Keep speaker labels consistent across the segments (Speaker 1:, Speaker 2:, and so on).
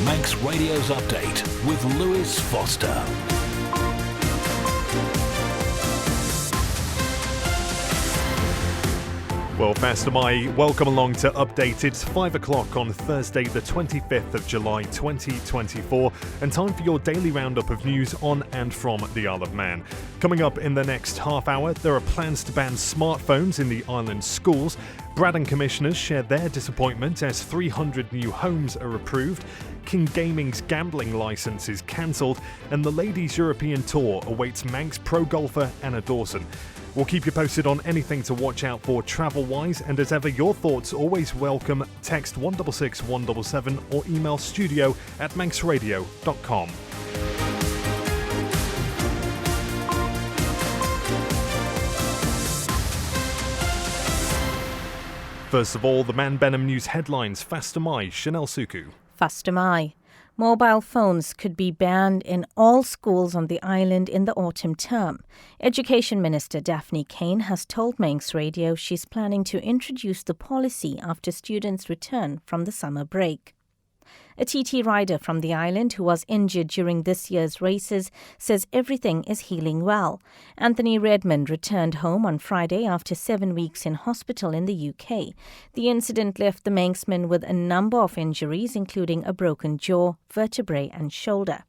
Speaker 1: Manx Radio's Update with Lewis Foster.
Speaker 2: Well, Pastor Mai, welcome along to Update. It's 5 o'clock on Thursday, the 25th of July 2024, and time for your daily roundup of news on and from the Isle of Man. Coming up in the next half hour, there are plans to ban smartphones in the island's schools. Braddan Commissioners share their disappointment as 300 new homes are approved. King Gaming's gambling licence is cancelled, and the Ladies European Tour awaits Manx pro golfer Anna Dawson. We'll keep you posted on anything to watch out for travel-wise, and as ever, your thoughts always welcome. Text 166 177 or email studio@manxradio.com. First of all, the Man Benham News headlines. Faster Mai, Chanel Suku.
Speaker 3: Faster Mai. Mobile phones could be banned in all schools on the island in the autumn term. Education Minister Daphne Kane has told Manx Radio she's planning to introduce the policy after students return from the summer break. A TT rider from the island who was injured during this year's races says everything is healing well. Anthony Redmond returned home on Friday after 7 weeks in hospital in the UK. The incident left the Manxman with a number of injuries, including a broken jaw, vertebrae and shoulder.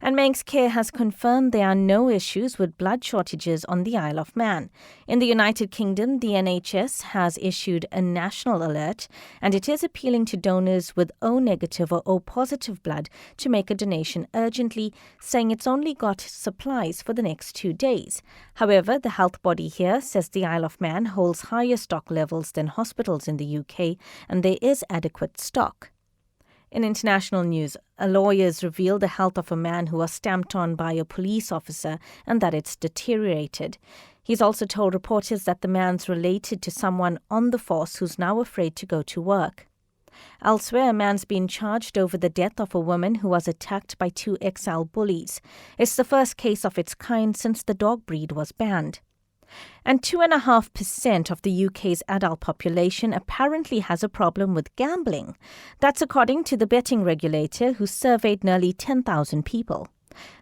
Speaker 3: And Manx Care has confirmed there are no issues with blood shortages on the Isle of Man. In the United Kingdom, the NHS has issued a national alert, and it is appealing to donors with O negative or O positive blood to make a donation urgently, saying it's only got supplies for the next 2 days. However, the health body here says the Isle of Man holds higher stock levels than hospitals in the UK, and there is adequate stock. In international news, lawyers revealed the health of a man who was stamped on by a police officer and that it's deteriorated. He's also told reporters that the man's related to someone on the force who's now afraid to go to work. Elsewhere, a man's been charged over the death of a woman who was attacked by 2 XL bullies. It's the first case of its kind since the dog breed was banned. And 2.5% of the UK's adult population apparently has a problem with gambling. That's according to the betting regulator, who surveyed nearly 10,000 people.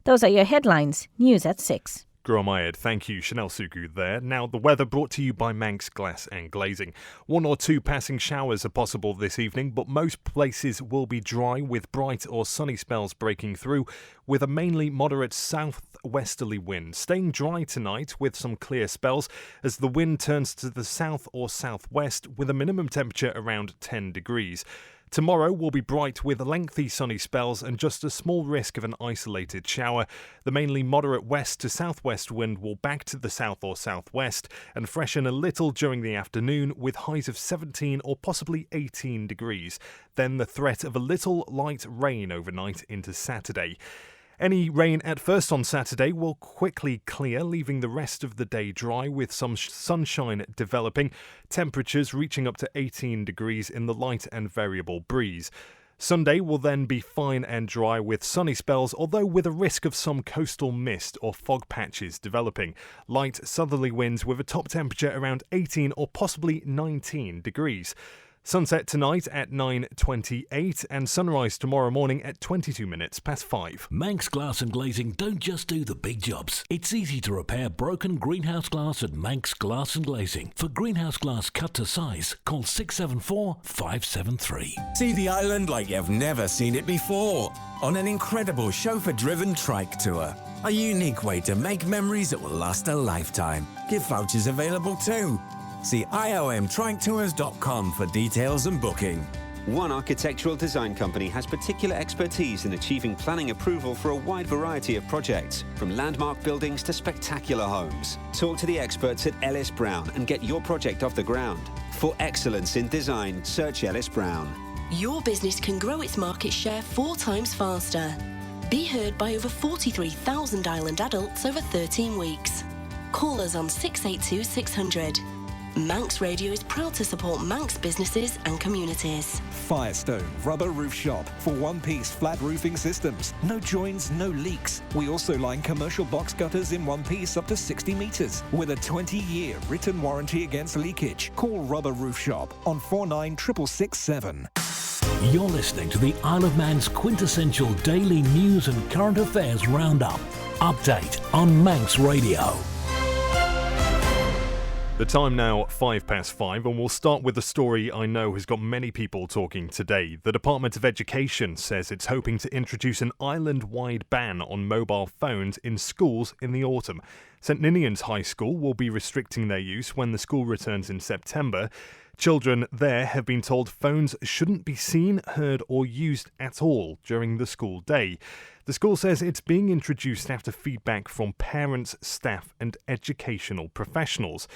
Speaker 3: Those are your headlines. News at 6.
Speaker 2: Gromayed, thank you, Chanel Suku there. Now, the weather brought to you by Manx Glass and Glazing. 1 or 2 passing showers are possible this evening, but most places will be dry with bright or sunny spells breaking through, with a mainly moderate southwesterly wind. Staying dry tonight with some clear spells as the wind turns to the south or southwest with a minimum temperature around 10 degrees. Tomorrow will be bright with lengthy sunny spells and just a small risk of an isolated shower. The mainly moderate west to southwest wind will back to the south or southwest and freshen a little during the afternoon with highs of 17 or possibly 18 degrees. Then the threat of a little light rain overnight into Saturday. Any rain at first on Saturday will quickly clear, leaving the rest of the day dry with some sunshine developing, temperatures reaching up to 18 degrees in the light and variable breeze. Sunday will then be fine and dry with sunny spells, although with a risk of some coastal mist or fog patches developing. Light southerly winds with a top temperature around 18 or possibly 19 degrees. Sunset tonight at 9:28 and sunrise tomorrow morning at 22 minutes past 5.
Speaker 1: Manx Glass and Glazing don't just do the big jobs. It's easy to repair broken greenhouse glass at Manx Glass and Glazing. For greenhouse glass cut to size, call 674 573.
Speaker 4: See the island like you've never seen it before on an incredible chauffeur-driven trike tour. A unique way to make memories that will last a lifetime. Gift vouchers available too. See iomtriketours.com for details and booking.
Speaker 5: One architectural design company has particular expertise in achieving planning approval for a wide variety of projects, from landmark buildings to spectacular homes. Talk to the experts at Ellis Brown and get your project off the ground. For excellence in design, search Ellis Brown.
Speaker 6: Your business can grow its market share 4 times faster. Be heard by over 43,000 island adults over 13 weeks. Call us on 682 600. Manx Radio is proud to support Manx businesses and communities.
Speaker 7: Firestone Rubber Roof Shop for one-piece flat roofing systems. No joins, no leaks. We also line commercial box gutters in one piece up to 60 metres with a 20-year written warranty against leakage. Call Rubber Roof Shop on 49667.
Speaker 1: You're listening to the Isle of Man's quintessential daily news and current affairs roundup. Update on Manx Radio.
Speaker 2: The time now 5:05, and we'll start with a story I know has got many people talking today. The Department of Education says it's hoping to introduce an island-wide ban on mobile phones in schools in the autumn. St Ninian's High School will be restricting their use when the school returns in September. Children there have been told phones shouldn't be seen, heard or used at all during the school day. The school says it's being introduced after feedback from parents, staff and educational professionals.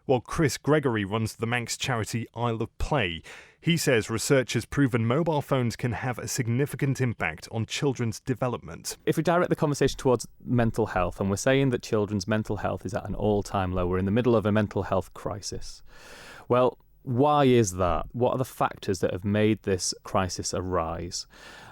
Speaker 2: While Chris Gregory runs the Manx charity Isle of Play, he says research has proven mobile phones can have a significant impact on children's development.
Speaker 8: If we direct the conversation towards mental health, and we're saying that children's mental health is at an all-time low, we're in the middle of a mental health crisis. Well, why is that? What are the factors that have made this crisis arise?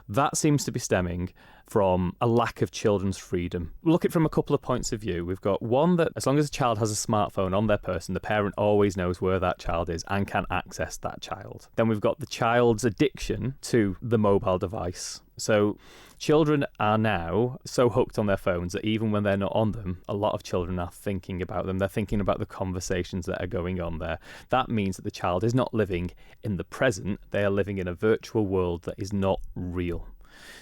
Speaker 8: That seems to be stemming from a lack of children's freedom. Look at it from a couple of points of view. We've got one that as long as a child has a smartphone on their person, the parent always knows where that child is and can access that child. Then we've got the child's addiction to the mobile device. So children are now so hooked on their phones that even when they're not on them, a lot of children are thinking about them. They're thinking about the conversations that are going on there. That means that the child is not living in the present. They are living in a virtual world that is not real.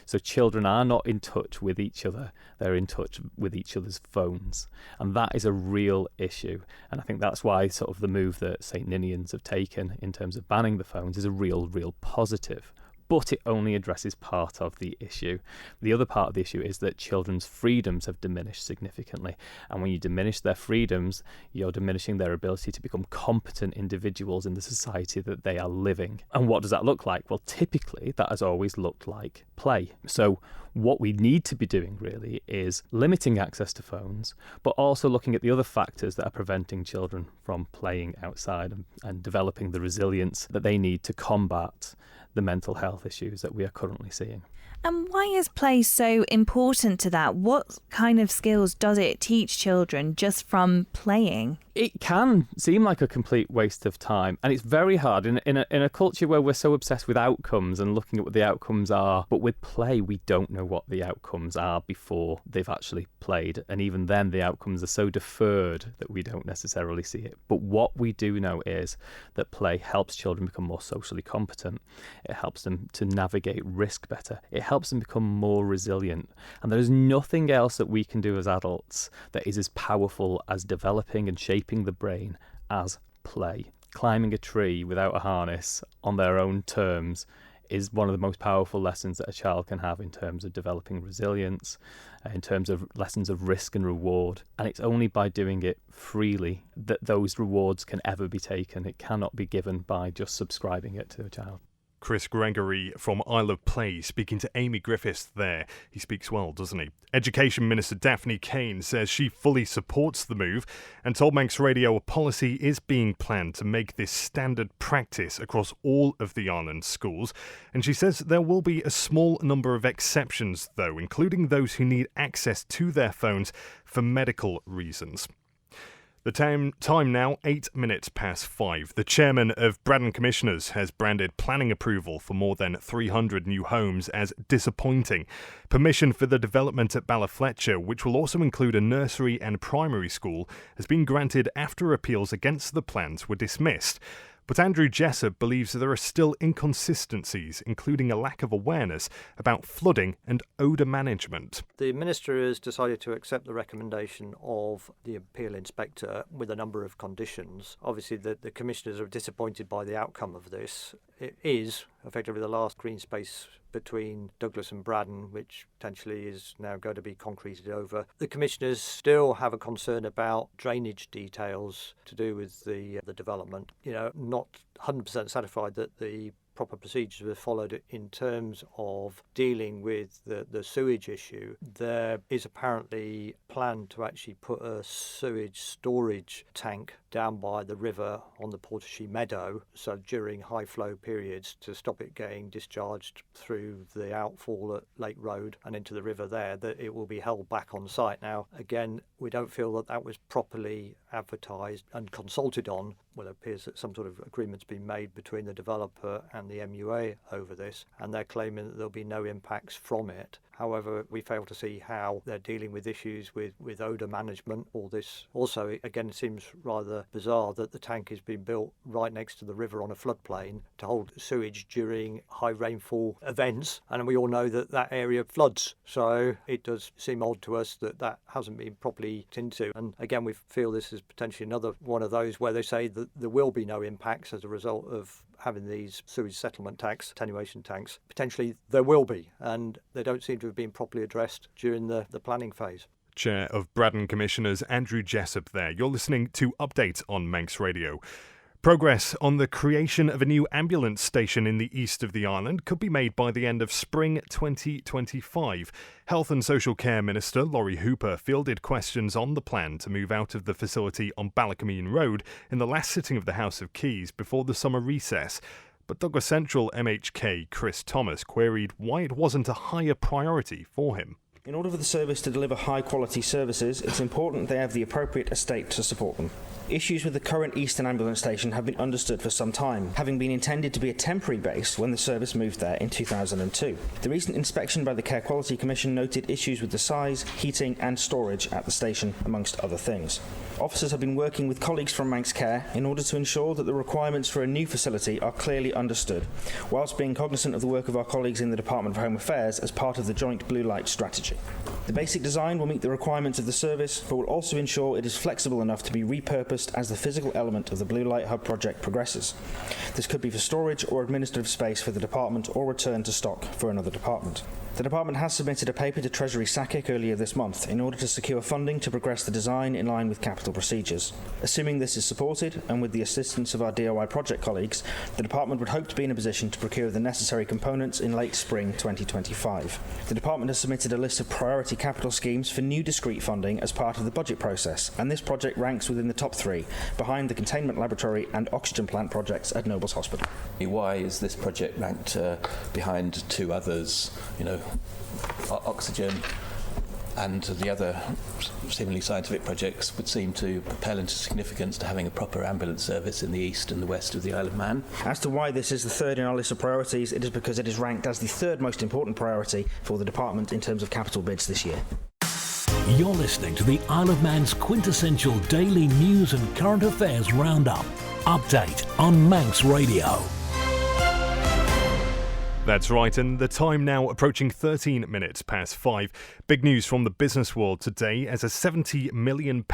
Speaker 8: So children are not in touch with each other. They're in touch with each other's phones. And that is a real issue. And I think that's why sort of the move that St Ninians have taken in terms of banning the phones is a real positive. But it only addresses part of the issue. The other part of the issue is that children's freedoms have diminished significantly. And when you diminish their freedoms, you're diminishing their ability to become competent individuals in the society that they are living. And what does that look like? Well, typically, that has always looked like play. So what we need to be doing really is limiting access to phones, but also looking at the other factors that are preventing children from playing outside and developing the resilience that they need to combat the mental health issues that we are currently seeing.
Speaker 9: And why is play so important to that? What kind of skills does it teach children just from playing?
Speaker 8: It can seem like a complete waste of time, and it's very hard in a culture where we're so obsessed with outcomes and looking at what the outcomes are. But with play, we don't know what the outcomes are before they've actually played, and even then the outcomes are so deferred that we don't necessarily see it. But what we do know is that play helps children become more socially competent. It helps them to navigate risk better. It helps them become more resilient. And there is nothing else that we can do as adults that is as powerful as developing and shaping the brain as play. Climbing a tree without a harness on their own terms is one of the most powerful lessons that a child can have in terms of developing resilience, in terms of lessons of risk and reward. And it's only by doing it freely that those rewards can ever be taken. It cannot be given by just subscribing it to a child.
Speaker 2: Chris Gregory from Isle of Play speaking to Amy Griffiths there. He speaks well, doesn't he? Education Minister Daphne Kane says she fully supports the move and told Manx Radio a policy is being planned to make this standard practice across all of the island schools. And she says there will be a small number of exceptions, though, including those who need access to their phones for medical reasons. The time now, 5:08. The chairman of Braddan Commissioners has branded planning approval for more than 300 new homes as disappointing. Permission for the development at Ballyfletcher, which will also include a nursery and primary school, has been granted after appeals against the plans were dismissed. But Andrew Jessup believes there are still inconsistencies, including a lack of awareness about flooding and odour management.
Speaker 10: The Minister has decided to accept the recommendation of the appeal inspector with a number of conditions. Obviously, the Commissioners are disappointed by the outcome of this. It is effectively the last green space between Douglas and Braddan, which potentially is now going to be concreted over. The Commissioners still have a concern about drainage details to do with the development. Not 100% satisfied that the proper procedures were followed in terms of dealing with the sewage issue. There is apparently a plan to actually put a sewage storage tank down by the river on the Portachee Meadow, so during high flow periods, to stop it getting discharged through the outfall at Lake Road and into the river there, that it will be held back on site. Now, again, we don't feel that that was properly advertised and consulted on. Well, it appears that some sort of agreement's been made between the developer and the MUA over this, and they're claiming that there'll be no impacts from it. However, we fail to see how they're dealing with issues with odour management. All this also, again, seems rather bizarre that the tank is being built right next to the river on a floodplain to hold sewage during high rainfall events, and we all know that that area floods. So it does seem odd to us that that hasn't been properly looked into. And again, we feel this is potentially another one of those where they say that there will be no impacts as a result of having these sewage settlement tanks, attenuation tanks. Potentially there will be, and they don't seem to have been properly addressed during the planning phase.
Speaker 2: Chair of Braddan Commissioners, Andrew Jessup there. You're listening to Update on Manx Radio. Progress on the creation of a new ambulance station in the east of the island could be made by the end of spring 2025. Health and Social Care Minister Laurie Hooper fielded questions on the plan to move out of the facility on Ballacameen Road in the last sitting of the House of Keys before the summer recess. But Douglas Central MHK Chris Thomas queried why it wasn't a higher priority for him.
Speaker 11: In order for the service to deliver high-quality services, it's important they have the appropriate estate to support them. Issues with the current Eastern Ambulance Station have been understood for some time, having been intended to be a temporary base when the service moved there in 2002. The recent inspection by the Care Quality Commission noted issues with the size, heating and storage at the station, amongst other things. Officers have been working with colleagues from Manx Care in order to ensure that the requirements for a new facility are clearly understood, whilst being cognisant of the work of our colleagues in the Department of Home Affairs as part of the joint Blue Light strategy. The basic design will meet the requirements of the service, but will also ensure it is flexible enough to be repurposed as the physical element of the Blue Light Hub project progresses. This could be for storage or administrative space for the department or return to stock for another department. The department has submitted a paper to Treasury SACIC earlier this month in order to secure funding to progress the design in line with capital procedures. Assuming this is supported, and with the assistance of our DOI project colleagues, the department would hope to be in a position to procure the necessary components in late spring 2025. The department has submitted a list of priority capital schemes for new discrete funding as part of the budget process, and this project ranks within the top three, behind the containment laboratory and oxygen plant projects at Nobles Hospital.
Speaker 12: Why is this project ranked behind two others, oxygen and the other seemingly scientific projects would seem to propel into significance to having a proper ambulance service in the east and the west of the Isle of Man?
Speaker 11: As to why this is the third in our list of priorities, it is because it is ranked as the third most important priority for the department in terms of capital bids this year.
Speaker 1: You're listening to the Isle of Man's quintessential daily news and current affairs roundup. Update on Manx Radio.
Speaker 2: That's right, and the time now approaching 13 minutes past 5. Big news from the business world today as a £70 million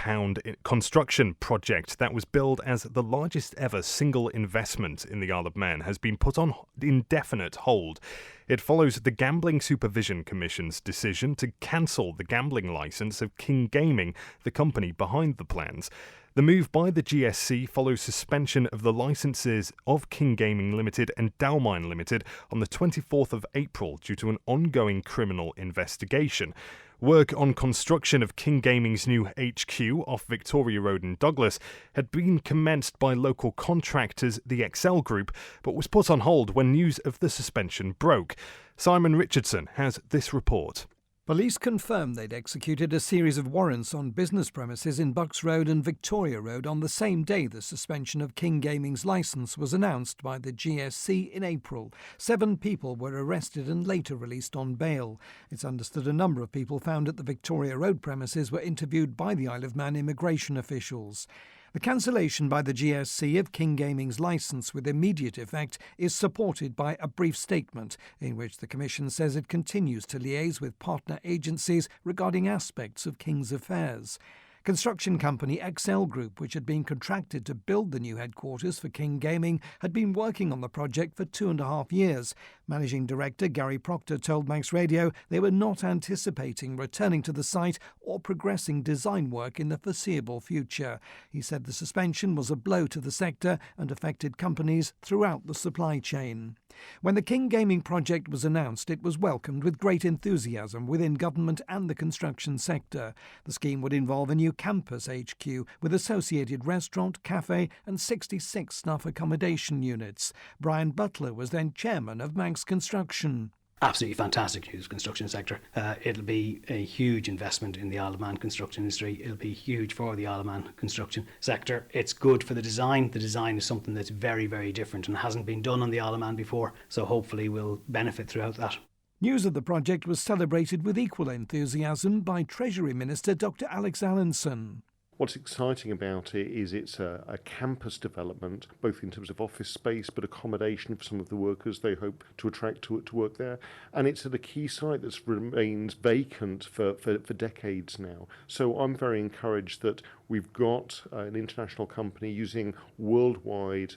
Speaker 2: construction project that was billed as the largest ever single investment in the Isle of Man has been put on indefinite hold. It follows the Gambling Supervision Commission's decision to cancel the gambling licence of King Gaming, the company behind the plans. The move by the GSC follows suspension of the licences of King Gaming Limited and Dalmine Limited on the 24th of April due to an ongoing criminal investigation. Work on construction of King Gaming's new HQ off Victoria Road in Douglas had been commenced by local contractors, the Excel Group, but was put on hold when news of the suspension broke. Simon Richardson has this report.
Speaker 13: Police confirmed they'd executed a series of warrants on business premises in Bucks Road and Victoria Road on the same day the suspension of King Gaming's licence was announced by the GSC in April. 7 people were arrested and later released on bail. It's understood a number of people found at the Victoria Road premises were interviewed by the Isle of Man immigration officials. The cancellation by the GSC of King Gaming's licence with immediate effect is supported by a brief statement in which the Commission says it continues to liaise with partner agencies regarding aspects of King's affairs. Construction company Excel Group, which had been contracted to build the new headquarters for King Gaming, had been working on the project for 2.5 years. Managing Director Gary Proctor told Manx Radio they were not anticipating returning to the site or progressing design work in the foreseeable future. He said the suspension was a blow to the sector and affected companies throughout the supply chain. When the King Gaming project was announced, it was welcomed with great enthusiasm within government and the construction sector. The scheme would involve a new campus HQ with associated restaurant, cafe and 66 staff accommodation units. Brian Butler was then chairman of Manx Construction.
Speaker 14: Absolutely fantastic news, construction sector. It'll be a huge investment in the Isle of Man construction industry. It'll be huge for the Isle of Man construction sector. It's good for the design. The design is something that's very, very different and hasn't been done on the Isle of Man before, so hopefully we'll benefit throughout that.
Speaker 13: News of the project was celebrated with equal enthusiasm by Treasury Minister Dr Alex Allinson.
Speaker 15: What's exciting about it is it's a campus development, both in terms of office space but accommodation for some of the workers they hope to attract to work there. And it's at a key site that's remains vacant for decades now. So I'm very encouraged that we've got an international company using worldwide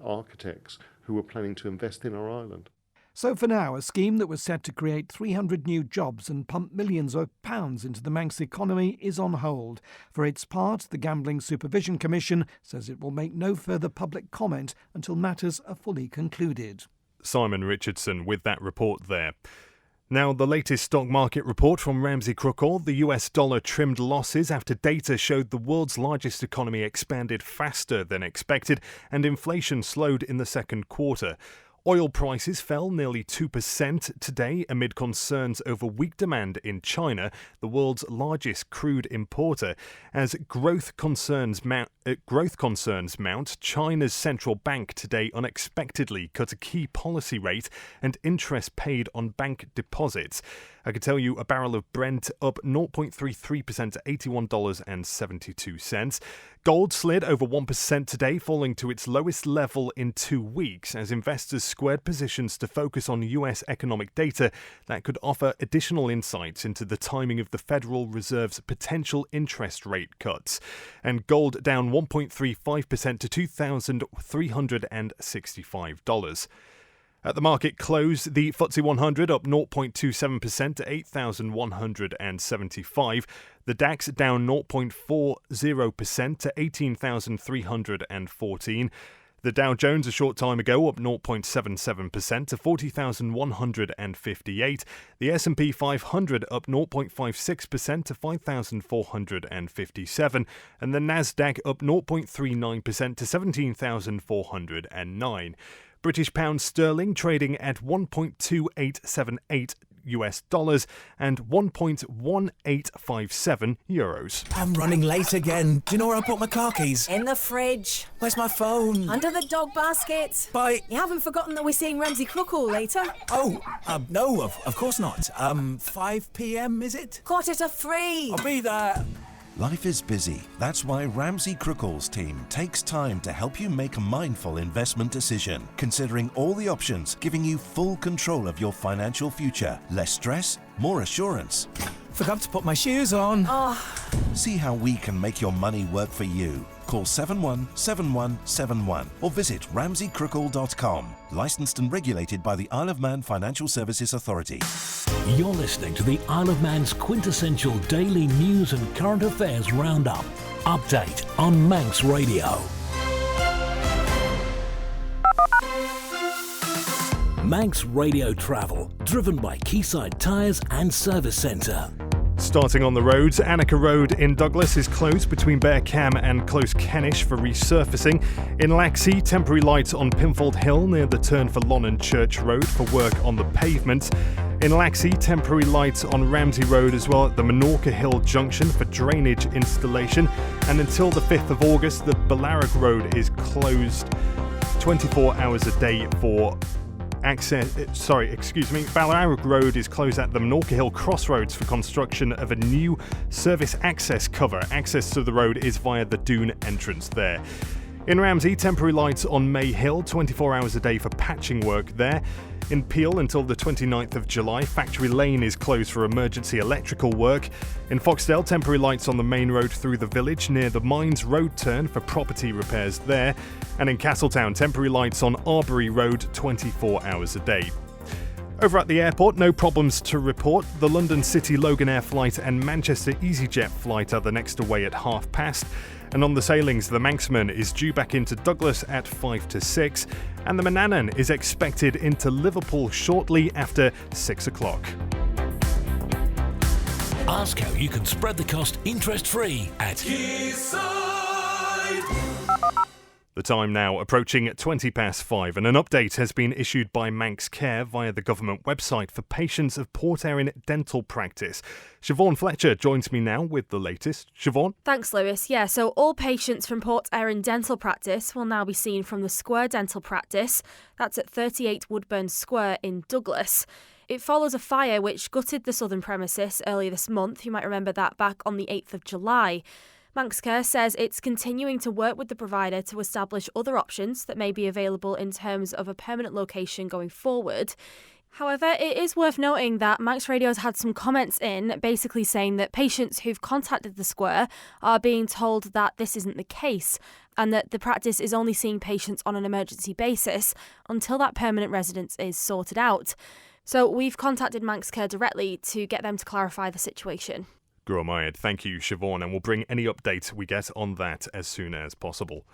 Speaker 15: architects who are planning to invest in our island.
Speaker 13: So for now, a scheme that was set to create 300 new jobs and pump millions of pounds into the Manx economy is on hold. For its part, the Gambling Supervision Commission says it will make no further public comment until matters are fully concluded.
Speaker 2: Simon Richardson with that report there. Now, the latest stock market report from Ramsey Crookall. The US dollar trimmed losses after data showed the world's largest economy expanded faster than expected and inflation slowed in the second quarter. Oil prices fell nearly 2% today amid concerns over weak demand in China, the world's largest crude importer. As growth concerns mount, China's central bank today unexpectedly cut a key policy rate and interest paid on bank deposits. I can tell you a barrel of Brent up 0.33% to $81.72. Gold slid over 1% today, falling to its lowest level in 2 weeks as investors squared positions to focus on US economic data that could offer additional insights into the timing of the Federal Reserve's potential interest rate cuts. And gold down 1.35% to $2,365. At the market close, the FTSE 100 up 0.27% to 8,175. The DAX down 0.40% to 18,314. The Dow Jones a short time ago up 0.77% to 40,158. The S&P 500 up 0.56% to 5,457. And the Nasdaq up 0.39% to 17,409. British pound sterling trading at 1.2878 US dollars and 1.1857 euros.
Speaker 4: I'm running late again. Do you know where I put my car keys?
Speaker 16: In the fridge.
Speaker 4: Where's my phone?
Speaker 16: Under the dog basket.
Speaker 4: Bye.
Speaker 16: You haven't forgotten that we're seeing Ramsey Crookall later?
Speaker 4: Oh, no, of course not. 5 p.m, is it?
Speaker 16: 3:45.
Speaker 4: I'll be there.
Speaker 17: Life is busy. That's why Ramsey Crookall's team takes time to help you make a mindful investment decision, considering all the options, giving you full control of your financial future. Less stress, more assurance.
Speaker 4: Forgot to put my shoes on.
Speaker 16: Oh.
Speaker 17: See how we can make your money work for you. Call 717171 or visit ramseycrookall.com. Licensed and regulated by the Isle of Man Financial Services Authority.
Speaker 1: You're listening to the Isle of Man's quintessential daily news and current affairs roundup. Update on Manx Radio. Manx Radio Travel, driven by Quayside Tyres and Service Centre.
Speaker 2: Starting on the roads, Annika Road in Douglas is closed between Bear Cam and Close Kennish for resurfacing. In Laxey, temporary lights on Pinfold Hill near the turn for Lonnan Church Road for work on the pavement. In Laxey, temporary lights on Ramsey Road as well at the Minorca Hill Junction for drainage installation. And until the 5th of August, the Ballarig Road is closed 24 hours a day for Ballarig Road is closed at the Minorca Hill Crossroads for construction of a new service access cover. Access to the road is via the Dune entrance there. In Ramsey, temporary lights on May Hill, 24 hours a day for patching work there. In Peel until the 29th of July, Factory Lane is closed for emergency electrical work. In Foxdale, temporary lights on the main road through the village near the Mines Road turn for property repairs there. And in Castletown, temporary lights on Arbury Road, 24 hours a day. Over at the airport, no problems to report. The London City Logan Air flight and Manchester EasyJet flight are the next away at past. And on the sailings, the Manxman is due back into Douglas at 5 to 6, and the Manannan is expected into Liverpool shortly after 6 o'clock.
Speaker 1: Ask how you can spread the cost interest-free at
Speaker 2: The time now approaching 20 past 5, and an update has been issued by Manx Care via the government website for patients of Port Erin dental practice. Siobhan Fletcher joins me now with the latest. Siobhan?
Speaker 18: Thanks, Lewis. Yeah, so all patients from Port Erin dental practice will now be seen from the Square dental practice. That's at 38 Woodburn Square in Douglas. It follows a fire which gutted the southern premises earlier this month. You might remember that back on the 8th of July. Manx Care says it's continuing to work with the provider to establish other options that may be available in terms of a permanent location going forward. However, it is worth noting that Manx Radio has had some comments in basically saying that patients who've contacted the Square are being told that this isn't the case and that the practice is only seeing patients on an emergency basis until that permanent residence is sorted out. So we've contacted Manx Care directly to get them to clarify the situation.
Speaker 2: Grumayed. Thank you, Siobhan, and we'll bring any updates we get on that as soon as possible.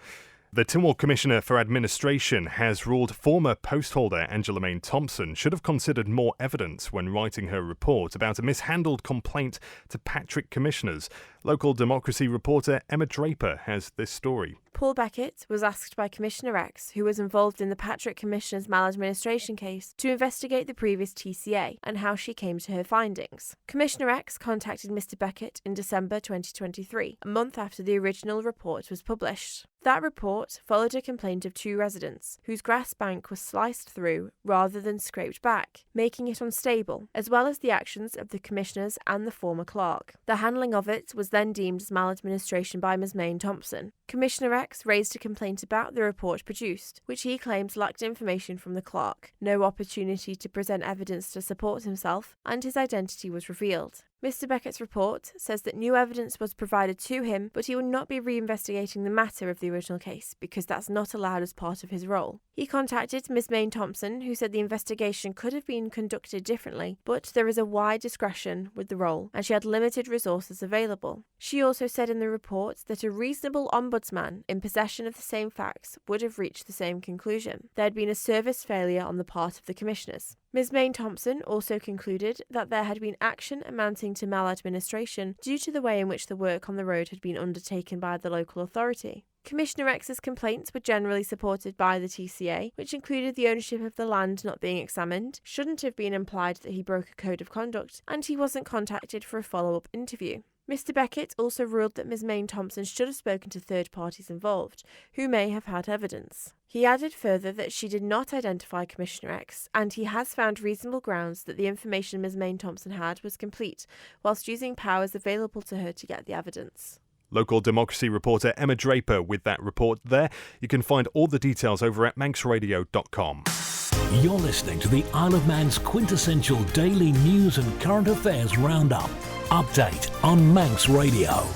Speaker 2: The Tynwald Commissioner for Administration has ruled former post holder Angela Main Thompson should have considered more evidence when writing her report about a mishandled complaint to Patrick Commissioners. Local democracy reporter Emma Draper has this story.
Speaker 19: Paul Beckett was asked by Commissioner X, who was involved in the Patrick Commissioners maladministration case, to investigate the previous TCA and how she came to her findings. Commissioner X contacted Mr Beckett in December 2023, a month after the original report was published. That report followed a complaint of 2 residents whose grass bank was sliced through rather than scraped back, making it unstable, as well as the actions of the commissioners and the former clerk. The handling of it was then deemed as maladministration by Ms Main Thompson. Commissioner X raised a complaint about the report produced, which he claims lacked information from the clerk, no opportunity to present evidence to support himself, and his identity was revealed. Mr Beckett's report says that new evidence was provided to him, but he will not be reinvestigating the matter of the original case because that's not allowed as part of his role. He contacted Ms Main Thompson, who said the investigation could have been conducted differently, but there is a wide discretion with the role, and she had limited resources available. She also said in the report that a reasonable ombudsman in possession of the same facts would have reached the same conclusion. There had been a service failure on the part of the commissioners. Ms Main Thompson also concluded that there had been action amounting to maladministration due to the way in which the work on the road had been undertaken by the local authority. Commissioner X's complaints were generally supported by the TCA, which included the ownership of the land not being examined, shouldn't have been implied that he broke a code of conduct, and he wasn't contacted for a follow-up interview. Mr Beckett also ruled that Ms Main Thompson should have spoken to third parties involved, who may have had evidence. He added further that she did not identify Commissioner X, and he has found reasonable grounds that the information Ms Main Thompson had was complete, whilst using powers available to her to get the evidence.
Speaker 2: Local democracy reporter Emma Draper with that report there. You can find all the details over at manxradio.com.
Speaker 1: You're listening to the Isle of Man's quintessential daily news and current affairs roundup. Update on Manx Radio.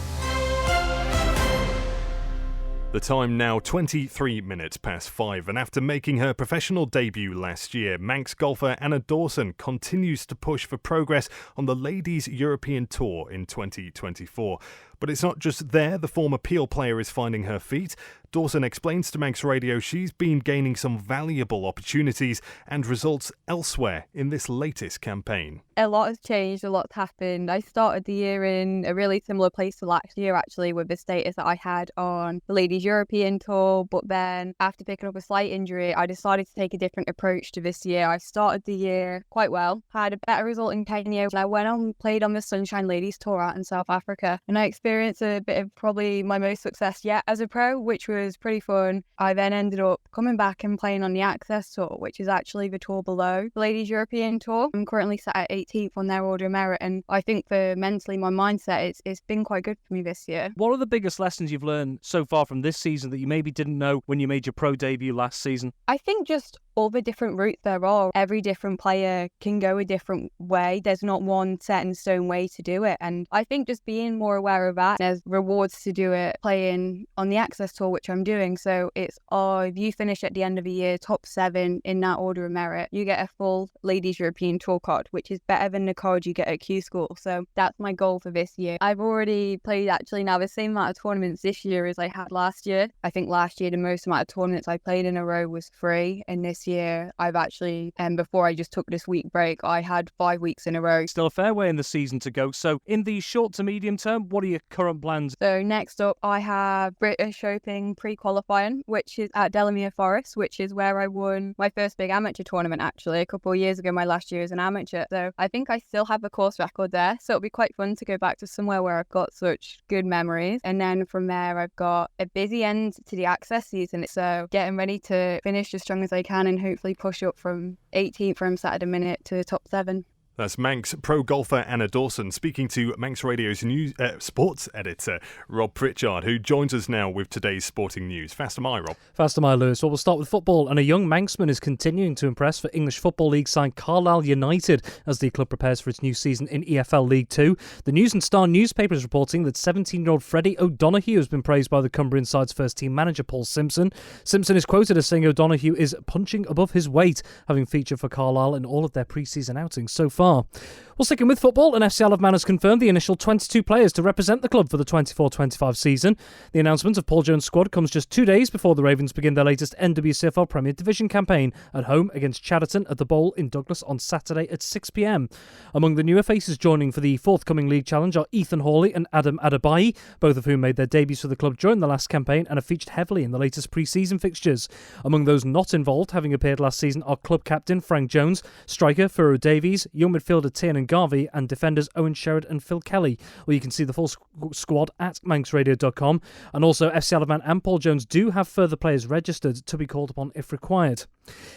Speaker 2: The time now 23 minutes past 5, and after making her professional debut last year, Manx golfer Anna Dawson continues to push for progress on the Ladies European Tour in 2024. But it's not just there the former Peel player is finding her feet. Dawson explains to Manx Radio she's been gaining some valuable opportunities and results elsewhere in this latest campaign.
Speaker 20: A lot has changed, a lot's happened. I started the year in a really similar place to last year, actually, with the status that I had on the Ladies European Tour. But then, after picking up a slight injury, I decided to take a different approach to this year. I started the year quite well, had a better result in Kenya, and I went on and played on the Sunshine Ladies Tour out in South Africa. And I experienced a bit of probably my most success yet as a pro, which was pretty fun. I then ended up coming back and playing on the Access Tour, which is actually the tour below the Ladies European Tour. I'm currently sat at 18th on their order of merit, and I think for mentally my mindset, it's been quite good for me this year.
Speaker 21: What are the biggest lessons you've learned so far from this season that you maybe didn't know when you made your pro debut last season?
Speaker 20: I think just all the different routes there are. Every different player can go a different way. There's not one set in stone way to do it. And I think just being more aware that. There's rewards to do it playing on the Access Tour, which I'm doing. So it's, if you finish at the end of the year top 7 in that order of merit, you get a full Ladies European Tour card, which is better than the card you get at Q School. So that's my goal for this year. I've already played actually now the same amount of tournaments this year as I had last year. I think last year the most amount of tournaments I played in a row was 3, and this year I've actually, before I just took this week break, I had 5 weeks in a row.
Speaker 21: Still a fair way in the season to go. So in the short to medium term, what are your current plans?
Speaker 20: So next up, I have British Open pre-qualifying, which is at Delamere Forest, which is where I won my first big amateur tournament actually a couple of years ago, my last year as an amateur. So I think I still have a course record there. So it'll be quite fun to go back to somewhere where I've got such good memories. And then from there, I've got a busy end to the Access season. So getting ready to finish as strong as I can and hopefully push up from 18th from Saturday minute to top 7.
Speaker 2: That's Manx pro golfer Anna Dawson speaking to Manx Radio's news sports editor Rob Pritchard, who joins us now with today's sporting news. Fast am I, Rob?
Speaker 21: Fast am I, Lewis. Well, we'll start with football, and a young Manxman is continuing to impress for English Football League side Carlisle United as the club prepares for its new season in EFL League 2. The News and Star newspaper is reporting that 17-year-old Freddie O'Donoghue has been praised by the Cumbrian side's first-team manager Paul Simpson. Simpson is quoted as saying O'Donoghue is punching above his weight, having featured for Carlisle in all of their pre-season outings so far. Well, sticking with football, and FC Isle of Man has confirmed the initial 22 players to represent the club for the 24-25 season. The announcement of Paul Jones' squad comes just 2 days before the Ravens begin their latest NWCFL Premier Division campaign at home against Chadderton at the Bowl in Douglas on Saturday at 6 p.m. Among the newer faces joining for the forthcoming league challenge are Ethan Hawley and Adam Adebayi, both of whom made their debuts for the club during the last campaign and have featured heavily in the latest pre-season fixtures. Among those not involved, having appeared last season, are club captain Frank Jones, striker Furo Davies, young midfielder Tiernan Garvey, and defenders Owen Sherrod and Phil Kelly. Well, you can see the full squad at manxradio.com. And also, FC Isle of Man and Paul Jones do have further players registered to be called upon if required.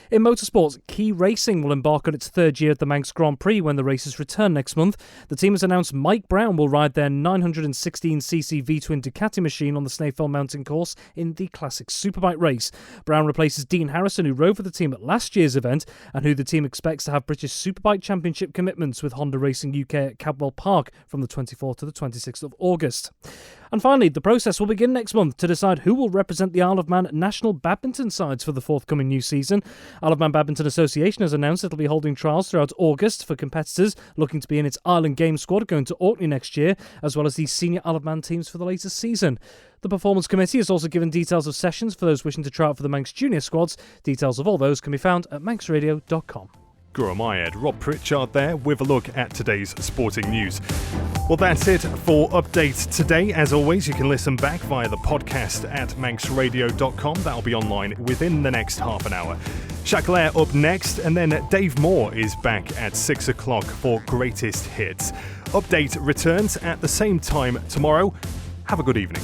Speaker 21: In motorsports, Key Racing will embark on its third year at the Manx Grand Prix when the races return next month. The team has announced Mike Brown will ride their 916cc V-twin Ducati machine on the Snaefell Mountain course in the Classic Superbike race. Brown replaces Dean Harrison, who rode for the team at last year's event and who the team expects to have British Superbike Championship commitments with Honda Racing UK at Cadwell Park from the 24th to the 26th of August. And finally, the process will begin next month to decide who will represent the Isle of Man national badminton sides for the forthcoming new season. Isle of Man Badminton Association has announced it will be holding trials throughout August for competitors looking to be in its Island Games squad going to Orkney next year, as well as the senior Isle of Man teams for the latest season. The Performance Committee has also given details of sessions for those wishing to try out for the Manx Junior squads. Details of all those can be found at manxradio.com.
Speaker 2: Gurmayed, Rob Pritchard there with a look at today's sporting news. Well, that's it for Update today. As always, you can listen back via the podcast at manxradio.com. That'll be online within the next half an hour. Chaclair up next, and then Dave Moore is back at 6 o'clock for Greatest Hits. Update returns at the same time tomorrow. Have a good evening.